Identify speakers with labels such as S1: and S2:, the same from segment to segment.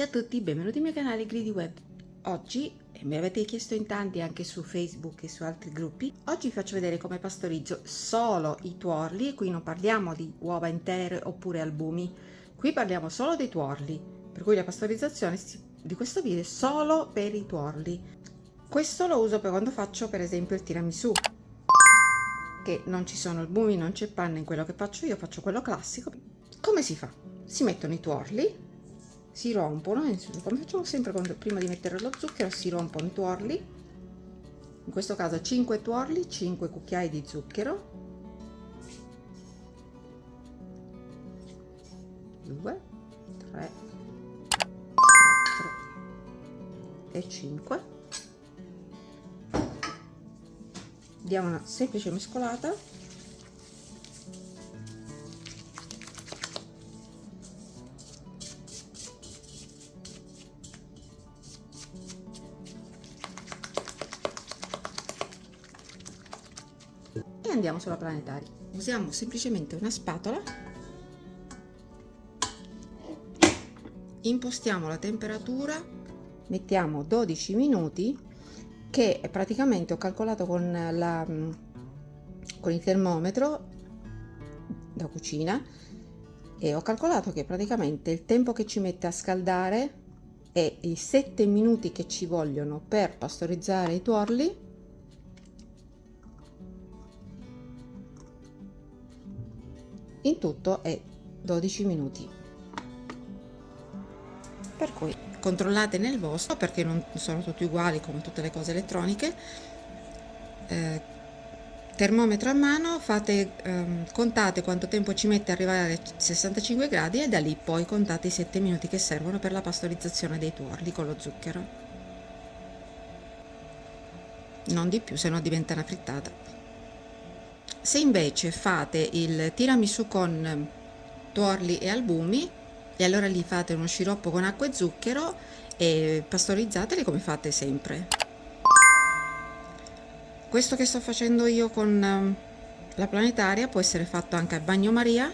S1: Ciao a tutti, benvenuti al mio canale Greedy Web. Oggi, e mi avete chiesto in tanti anche su Facebook e su altri gruppi, oggi vi faccio vedere come pastorizzo solo i tuorli, e qui non parliamo di uova intere oppure albumi, qui parliamo solo dei tuorli, per cui la pastorizzazione di questo video è solo per i tuorli. Questo lo uso per quando faccio per esempio il tiramisù, che non ci sono albumi, non c'è panna in quello che faccio io, faccio quello classico. Come si fa? Si mettono i tuorli, si rompono, come facciamo sempre prima di mettere lo zucchero, si rompono i tuorli, in questo caso 5 tuorli, 5 cucchiai di zucchero, 2, 3, 4 e 5. Diamo una semplice mescolata. E andiamo sulla planetaria. Usiamo semplicemente una spatola, impostiamo la temperatura, mettiamo 12 minuti, che praticamente ho calcolato con il termometro da cucina, e ho calcolato che praticamente il tempo che ci mette a scaldare e i 7 minuti che ci vogliono per pastorizzare i tuorli. In tutto è 12 minuti, per cui controllate nel vostro, perché non sono tutti uguali come tutte le cose elettroniche. Termometro a mano, contate quanto tempo ci mette ad arrivare a 65 gradi e da lì poi contate i 7 minuti che servono per la pastorizzazione dei tuorli con lo zucchero, non di più, se no diventa una frittata. Se invece fate il tiramisù con tuorli e albumi, e allora lì fate uno sciroppo con acqua e zucchero e pastorizzateli come fate sempre. Questo che sto facendo io con la planetaria può essere fatto anche al bagnomaria,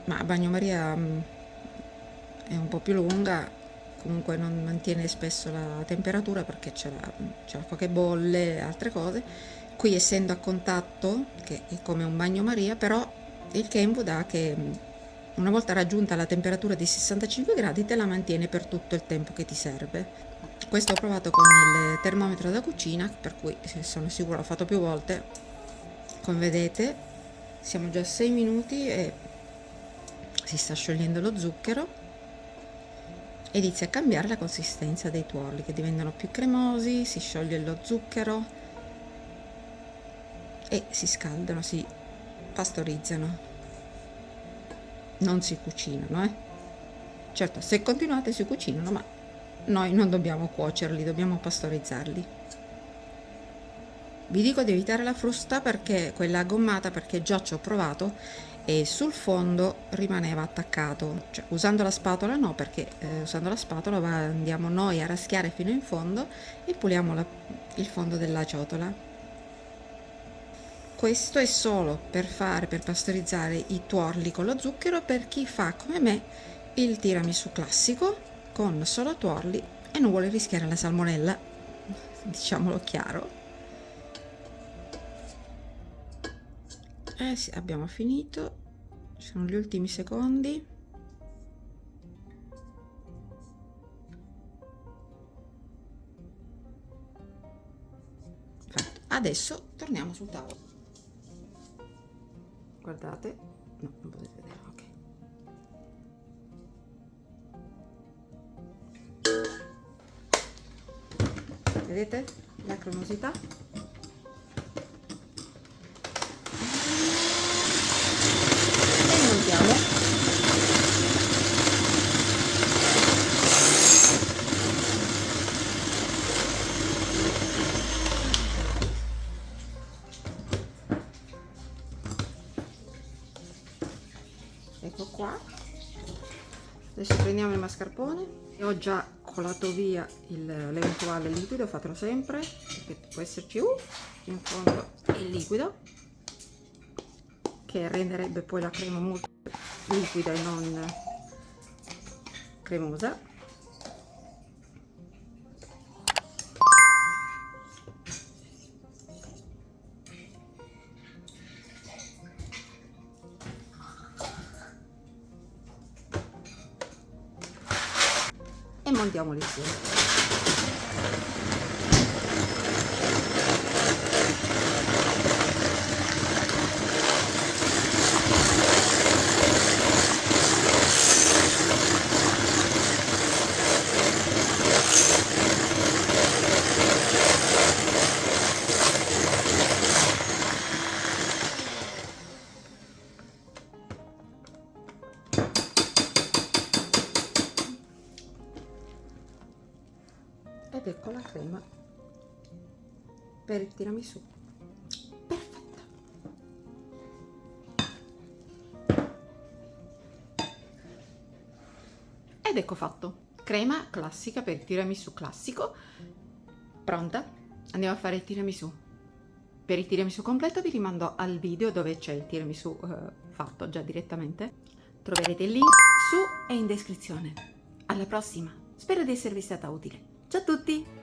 S1: ma a bagnomaria è un po' più lunga, comunque non mantiene spesso la temperatura perché c'è l'acqua che bolle e altre cose. Qui, essendo a contatto, che è come un bagnomaria, però il Kenwood dà che una volta raggiunta la temperatura di 65 gradi te la mantiene per tutto il tempo che ti serve. Questo ho provato con il termometro da cucina, per cui sono sicura, l'ho fatto più volte. Come vedete siamo già a 6 minuti e si sta sciogliendo lo zucchero, inizia a cambiare la consistenza dei tuorli, che diventano più cremosi, si scioglie lo zucchero e si scaldano, si pastorizzano, non si cucinano, certo, se continuate si cucinano, ma noi non dobbiamo cuocerli, dobbiamo pastorizzarli. Vi dico di evitare la frusta, perché quella gommata, perché già ci ho provato e sul fondo rimaneva attaccato, cioè usando la spatola no, perché usando la spatola andiamo noi a raschiare fino in fondo e puliamo il fondo della ciotola. Questo è solo per pastorizzare i tuorli con lo zucchero, per chi fa come me il tiramisù classico con solo tuorli e non vuole rischiare la salmonella, diciamolo chiaro. Sì, abbiamo finito, sono gli ultimi secondi. Fatto. Adesso torniamo sul tavolo. Guardate, no, non potete vedere, ok. Vedete la cremosità? E montiamo. Ecco qua. Adesso prendiamo il mascarpone e ho già colato via l'eventuale liquido, fatelo sempre perché può esserci in fondo il liquido, che renderebbe poi la crema molto liquida e non cremosa. E montiamoli insieme. Ed ecco la crema per il tiramisù. Perfetta! Ed ecco fatto. Crema classica per il tiramisù classico. Pronta? Andiamo a fare il tiramisù. Per il tiramisù completo vi rimando al video dove c'è il tiramisù fatto già direttamente. Troverete il link su e in descrizione. Alla prossima! Spero di esservi stata utile. Ciao a tutti!